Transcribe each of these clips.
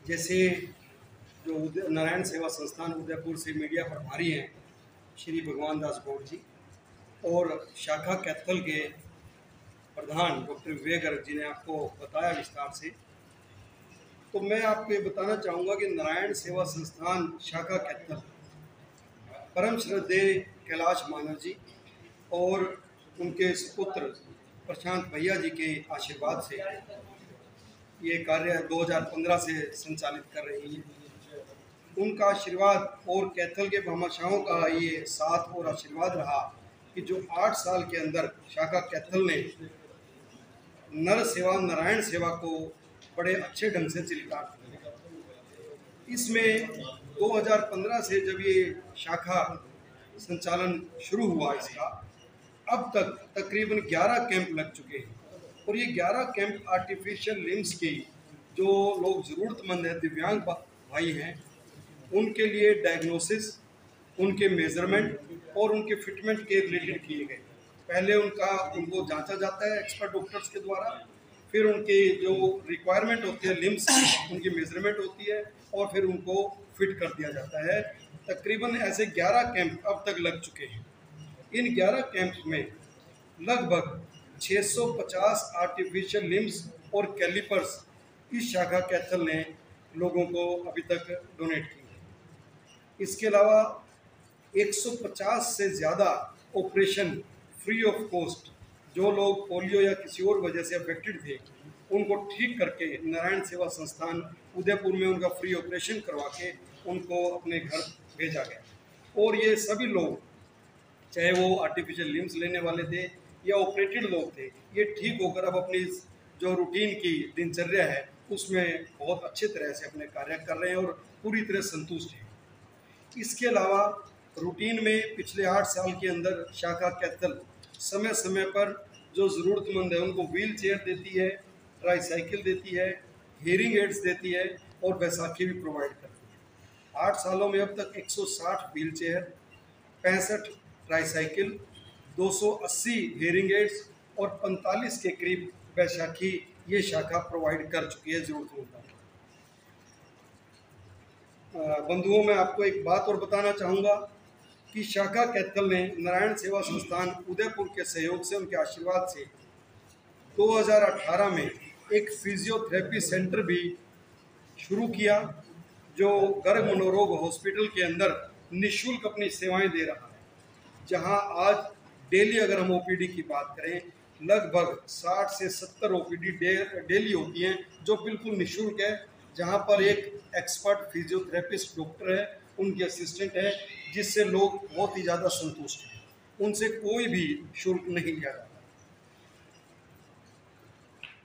जैसे जो नारायण सेवा संस्थान उदयपुर से मीडिया प्रभारी हैं श्री भगवान दास गौड़ जी, और शाखा कैथल के प्रधान डॉक्टर विवेक गर्ग जी ने आपको बताया विस्तार से। तो मैं आपको ये बताना चाहूँगा कि नारायण सेवा संस्थान शाखा कैथल परम श्रद्धेय कैलाश मानव जी और उनके सुपुत्र प्रशांत भैया जी के आशीर्वाद से ये कार्य 2015 से संचालित कर रही है। उनका आशीर्वाद और कैथल के भामाशाहों का ये साथ और आशीर्वाद रहा कि जो 8 साल के अंदर शाखा कैथल ने नर सेवा नारायण सेवा को बड़े अच्छे ढंग से चिलकार दिया। इसमें 2015 से जब ये शाखा संचालन शुरू हुआ इसका, अब तक तकरीबन 11 कैंप लग चुके हैं और ये 11 कैंप आर्टिफिशियल लिम्स की जो लोग ज़रूरतमंद हैं, दिव्यांग भाई हैं, उनके लिए डायग्नोसिस, उनके मेज़रमेंट और उनके फिटमेंट के रिलेटेड किए गए। पहले उनको जांचा जाता है एक्सपर्ट डॉक्टर्स के द्वारा, फिर उनके जो रिक्वायरमेंट होती है लिम्स उनकी मेज़रमेंट होती है और फिर उनको फिट कर दिया जाता है। तकरीबन ऐसे 11 कैंप अब तक लग चुके हैं। इन 11 कैंप्स में लगभग 650 आर्टिफिशियल लिम्स और कैलिपर्स इस शाखा कैथल ने लोगों को अभी तक डोनेट की है। इसके अलावा 150 से ज़्यादा ऑपरेशन फ्री ऑफ कॉस्ट, जो लोग पोलियो या किसी और वजह से अफेक्टेड थे उनको ठीक करके नारायण सेवा संस्थान उदयपुर में उनका फ्री ऑपरेशन करवा के उनको अपने घर भेजा गया। और ये सभी लोग, चाहे वो आर्टिफिशियल लिम्स लेने वाले थे या ऑपरेटेड लोग थे, ये ठीक होकर अब अपनी जो रूटीन की दिनचर्या है उसमें बहुत अच्छे तरह से अपने कार्य कर रहे हैं और पूरी तरह संतुष्ट हैं। इसके अलावा रूटीन में पिछले 8 साल के अंदर शाखा कैथल समय समय पर जो ज़रूरतमंद है उनको व्हील चेयर देती है, ट्राईसाइकिल देती है, हियरिंग एड्स देती है और बैसाखी भी प्रोवाइड करती है। 8 सालों में अब तक 160 wheel chair, 65 tricycle, 280 hearing aids और 45 के करीब बैसाखी ये शाखा प्रोवाइड कर चुकी है ज़रूरतमंदों को। बंधुओं, मैं आपको एक बात और बताना चाहूँगा कि शाखा कैथल ने नारायण सेवा संस्थान उदयपुर के सहयोग से, उनके आशीर्वाद से 2018 में एक फिजियोथेरेपी सेंटर भी शुरू किया, जो गर्ग मनोरोग हॉस्पिटल के अंदर निःशुल्क अपनी सेवाएं दे रहा है। जहां आज डेली अगर हम ओपीडी की बात करें, लगभग 60 से 70 ओपीडी डेली होती हैं जो बिल्कुल निःशुल्क है, जहां पर एक एक्सपर्ट फिजियोथेरेपिस्ट डॉक्टर है, उनके असिस्टेंट है, जिससे लोग बहुत ही ज़्यादा संतुष्ट हैं। उनसे कोई भी शुल्क नहीं लिया जाता।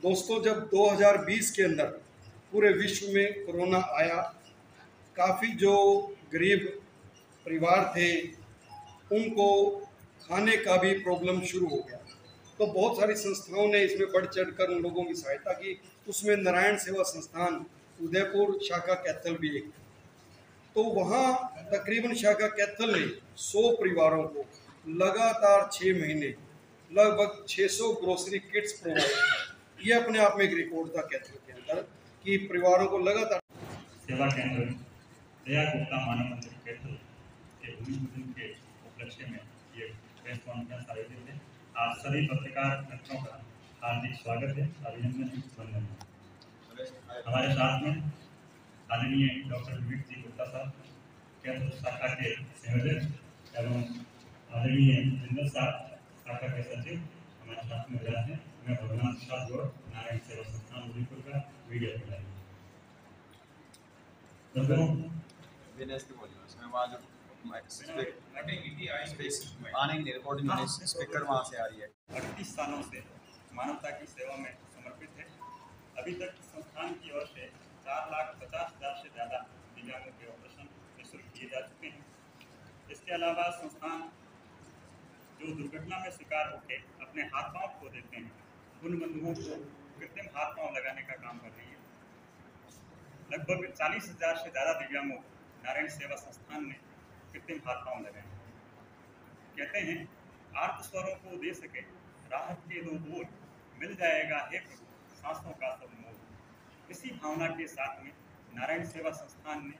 दोस्तों, जब 2020 के अंदर पूरे विश्व में कोरोना आया, काफ़ी जो गरीब परिवार थे उनको खाने का भी प्रॉब्लम शुरू हो गया। तो बहुत सारी संस्थाओं ने इसमें बढ़ चढ़ कर उन लोगों की सहायता की। उसमें नारायण सेवा संस्थान उदयपुर शाखा कैथल भी एक। तो वहाँ तकरीबन शाखा कैथल ने 100 परिवारों को लगातार 6 महीने लगभग 600 ग्रोसरी किट्स प्रोवाइड। ये अपने आप में एक रिकॉर्ड था कैथल के अंदर कि परिवारों को लगातार। सेवा केंद्र दया गुप्ता मानव मंदिर कैथल के भूमि पूजन के उपलक्ष्य में ये प्रेस कॉन्फ्रेंस आयोजित है। आज सभी पत्रकार मित्रों का हार्दिक स्वागत है, अभिनंदन, वंदन। हमारे साथ में आदरणीय डॉक्टर विवेक जी गुप्ता साहब, कैथल शाखा के संयोजक, एवं आदरणीय जिंदल साहब, शाखा के सचिव हमारे साथ में रहे हैं। मैं भगवान प्रसाद गौड़, नारायण सेवा संस्थान उदयपुर का मीडिया प्रभारी। स्पीकर वहाँ से आ रही है। 38 सालों से मानवता की सेवा में समर्पित है। अभी तक संस्थान की ओर से 4,50,000 से ज़्यादा दिव्यांगों के ऑपरेशन निःशुल्क किए जा चुके हैं। इसके अलावा संस्थान जो दुर्घटना में शिकार होकर अपने हाथ पांव खो देते हैं, उन बंधुओं को कृत्रिम हाथ पांव लगाने का काम कर रही है। लगभग 40,000 से ज़्यादा दिव्यांगों को नारायण सेवा संस्थान ने कृत्रिम हाथ पांव लगाए। कहते हैं, आर्त स्वरों को दे सके राहत के 2 बोल, मिल जाएगा हे प्रभु सांसों का सब मोल। इसी भावना के साथ में नारायण सेवा संस्थान ने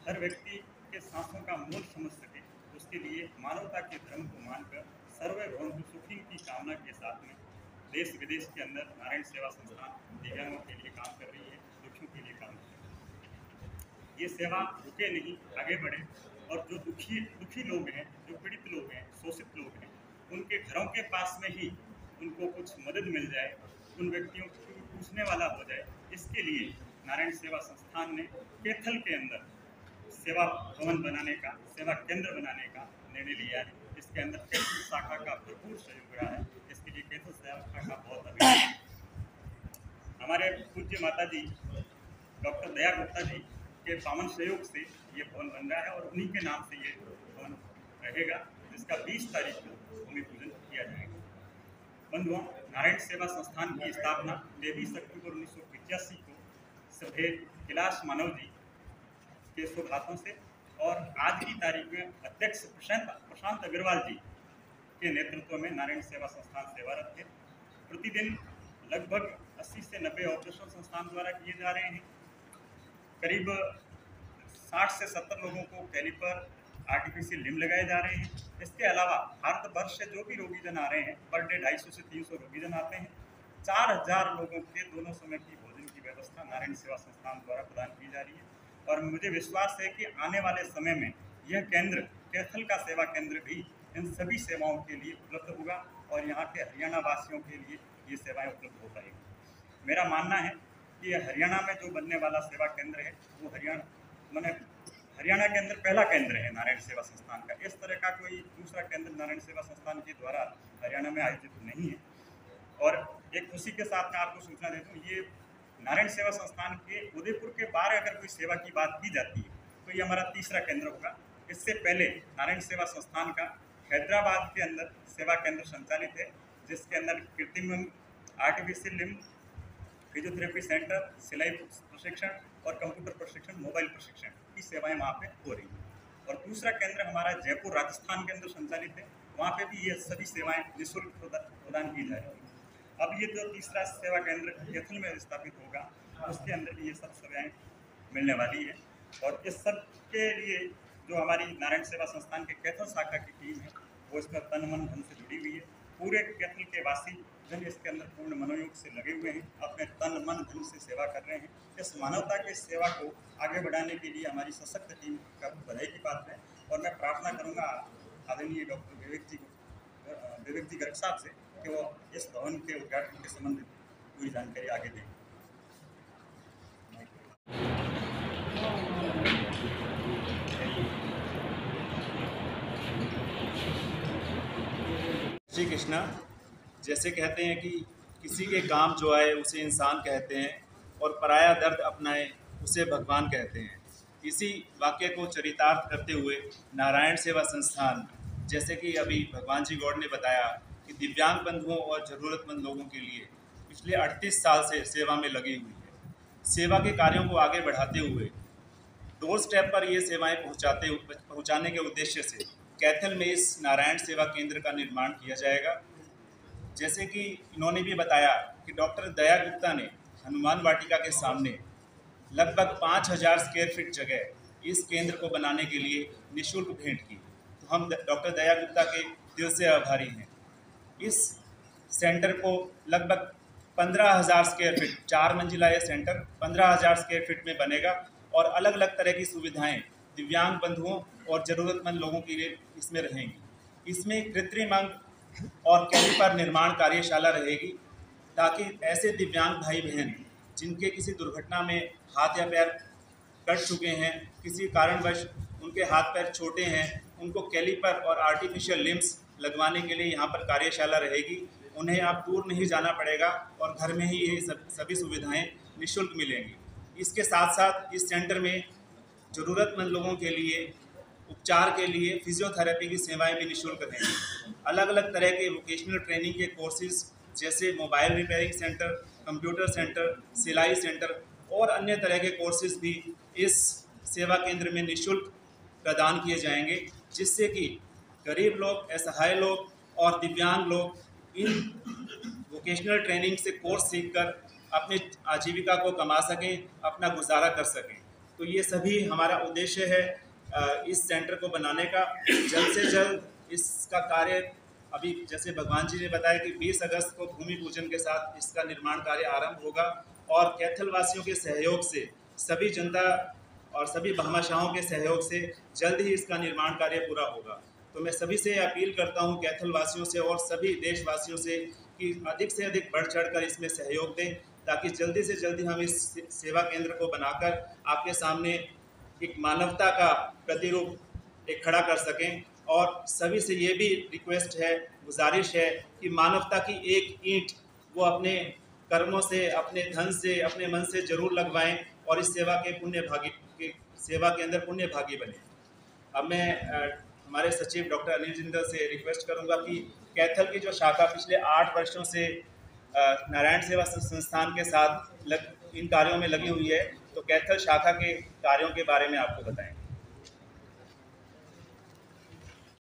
हर व्यक्ति के सांसों का मूल समझ सके, उसके लिए मानवता के धर्म को मानकर सर्वे भवन्तु सुखी की कामना के साथ में देश विदेश के अंदर नारायण सेवा संस्थान दिव्यांगों के लिए काम कर रही है, दुखियों के लिए काम कर रही है। ये सेवा रुके नहीं, आगे बढ़े और जो दुखी लोग हैं, जो पीड़ित लोग हैं, शोषित लोग हैं, उनके घरों के पास में ही उनको कुछ मदद मिल जाए, उन व्यक्तियों को पूछने वाला हो जाए। इसके लिए नारायण सेवा संस्थान ने कैथल के अंदर सेवा भवन बनाने का, सेवा केंद्र बनाने का निर्णय लिया है। इसके अंदर कैथल शाखा का भरपूर सहयोग रहा है। इसके लिए कैथल शाखा का बहुत अभिनंदन। हमारे पूज्य माता जी डॉक्टर दया गुप्ता जी के पावन सहयोग से ये भवन बन रहा है और उन्हीं के नाम से ये भवन रहेगा, जिसका 20 तारीख को भूमि पूजन किया जाएगा। बंधुओं, नारायण सेवा संस्थान की स्थापना 23 अक्टूबर 1985 को सभ्य कैलाश मानव जी के शुभ हाथों से और आज की तारीख में अध्यक्ष प्रशांत अग्रवाल जी के नेतृत्व में नारायण सेवा संस्थान सेवारत है। प्रतिदिन लगभग 80 से 90 ऑपरेशन संस्थान द्वारा किए जा रहे हैं। करीब 60 से 70 लोगों को कैलिपर, आर्टिफिशियल लिम्ब लगाए जा रहे हैं। इसके अलावा भारतवर्ष से जो भी रोगीजन आ रहे हैं, पर डे 250 से 300 रोगीजन आते हैं। 4000 लोगों के दोनों समय की भोजन की व्यवस्था नारायण सेवा संस्थान द्वारा प्रदान की जा रही है और मुझे विश्वास है कि आने वाले समय में यह केंद्र, कैथल का सेवा केंद्र भी इन सभी सेवाओं के लिए उपलब्ध होगा और यहाँ के हरियाणा वासियों के लिए ये सेवाएं उपलब्ध हो पाएगी। मेरा मानना है कि हरियाणा में जो बनने वाला सेवा केंद्र है वो हरियाणा के अंदर पहला केंद्र है नारायण सेवा संस्थान का। इस तरह का कोई दूसरा केंद्र नारायण सेवा संस्थान के द्वारा हरियाणा में आयोजित नहीं है। और एक खुशी के साथ मैं आपको सूचना देता हूँ, ये नारायण सेवा संस्थान के उदयपुर के बाहर अगर कोई सेवा की बात की जाती है तो ये हमारा तीसरा केंद्र होगा। इससे पहले नारायण सेवा संस्थान का हैदराबाद के अंदर सेवा केंद्र संचालित है, जिसके अंदर कृत्रिम limb, artificial limb, physiotherapy centre, सिलाई प्रशिक्षण और कंप्यूटर प्रशिक्षण, मोबाइल प्रशिक्षण की सेवाएं वहाँ पे हो रही हैं। और दूसरा केंद्र हमारा जयपुर राजस्थान के अंदर संचालित है, वहाँ पे भी ये सभी सेवाएं निःशुल्क प्रदान की जा रही हैं। अब ये जो तीसरा सेवा केंद्र कैथल में स्थापित होगा, उसके अंदर भी ये सब सेवाएं मिलने वाली है। और इस सब के लिए जो हमारी नारायण सेवा संस्थान के कैथल शाखा की टीम है, वो इसमें तन मन धन से जुड़ी हुई है। पूरे कैथल के वासी जन इसके अंदर पूर्ण मनोयोग से लगे हुए हैं, अपने तन मन धन से सेवा कर रहे हैं। इस मानवता की सेवा को आगे बढ़ाने के लिए हमारी सशक्त टीम का बधाई की बात है। और मैं प्रार्थना करूँगा आदरणीय डॉक्टर विवेक जी गर्ग साहब से कि वो इस भवन के उद्घाटन के संबंधित पूरी जानकारी आगे दें। श्री कृष्णा, जैसे कहते हैं कि किसी के काम जो आए उसे इंसान कहते हैं और पराया दर्द अपनाए उसे भगवान कहते हैं। इसी वाक्य को चरितार्थ करते हुए नारायण सेवा संस्थान, जैसे कि अभी भगवान जी गौड़ ने बताया कि दिव्यांग बंधुओं और ज़रूरतमंद लोगों के लिए पिछले 38 साल से सेवा में लगी हुई है। सेवा के कार्यों को आगे बढ़ाते हुए डोर स्टेप पर ये सेवाएं पहुंचाने के उद्देश्य से कैथल में इस नारायण सेवा केंद्र का निर्माण किया जाएगा। जैसे कि इन्होंने भी बताया कि डॉक्टर दया गुप्ता ने हनुमान वाटिका के सामने लगभग 5000 स्क्वायर फीट जगह इस केंद्र को बनाने के लिए निःशुल्क भेंट की, तो हम डॉक्टर दया गुप्ता के दिल से आभारी हैं। इस सेंटर को लगभग 15,000 स्क्वायर फीट, 4 मंजिला ये सेंटर 15,000 स्क्वायर फीट में बनेगा और अलग अलग तरह की सुविधाएं दिव्यांग बंधुओं और ज़रूरतमंद लोगों के लिए इसमें रहेंगी। इसमें कृत्रिम अंग और कैलिपर निर्माण कार्यशाला रहेगी, ताकि ऐसे दिव्यांग भाई बहन जिनके किसी दुर्घटना में हाथ या पैर कट चुके हैं, किसी कारणवश उनके हाथ पैर छोटे हैं, उनको कैलिपर और आर्टिफिशियल लिम्स लगवाने के लिए यहाँ पर कार्यशाला रहेगी। उन्हें आप दूर नहीं जाना पड़ेगा और घर में ही ये सभी सुविधाएं निःशुल्क मिलेंगी। इसके साथ साथ इस सेंटर में ज़रूरतमंद लोगों के लिए उपचार के लिए फिजियोथेरेपी की सेवाएं भी निःशुल्क रहेंगी। अलग अलग तरह के वोकेशनल ट्रेनिंग के कोर्सेज जैसे mobile repairing centre, computer centre, सिलाई सेंटर और अन्य तरह के कोर्सेज भी इस सेवा केंद्र में निःशुल्क प्रदान किए जाएंगे, जिससे कि गरीब लोग, असहाय लोग और दिव्यांग लोग इन वोकेशनल ट्रेनिंग से कोर्स सीखकर अपनी आजीविका को कमा सकें, अपना गुजारा कर सकें। तो ये सभी हमारा उद्देश्य है इस सेंटर को बनाने का। जल्द से जल्द इसका कार्य, अभी जैसे भगवान जी ने बताया कि 20 अगस्त को भूमि पूजन के साथ इसका निर्माण कार्य आरंभ होगा और कैथल वासियों के सहयोग से, सभी जनता और सभी भामाशाहों के सहयोग से जल्द ही इसका निर्माण कार्य पूरा होगा। तो मैं सभी से अपील करता हूं, कैथल वासियों से और सभी देशवासियों से, कि अधिक से अधिक बढ़ चढ़कर इसमें सहयोग दें, ताकि जल्दी से जल्दी हम इस सेवा केंद्र को बनाकर आपके सामने एक मानवता का प्रतिरूप एक खड़ा कर सकें। और सभी से ये भी रिक्वेस्ट है, गुजारिश है कि मानवता की एक ईंट वो अपने कर्मों से, अपने धन से, अपने मन से जरूर लगवाएं और इस सेवा के अंदर पुण्य भागी बने। अब मैं हमारे सचिव डॉक्टर अनिल जिंदल से रिक्वेस्ट करूंगा कि कैथल की जो शाखा पिछले 8 वर्षों से नारायण सेवा संस्थान के साथ इन कार्यों में लगी हुई है, तो कैथल शाखा के कार्यों के बारे में आपको बताएं।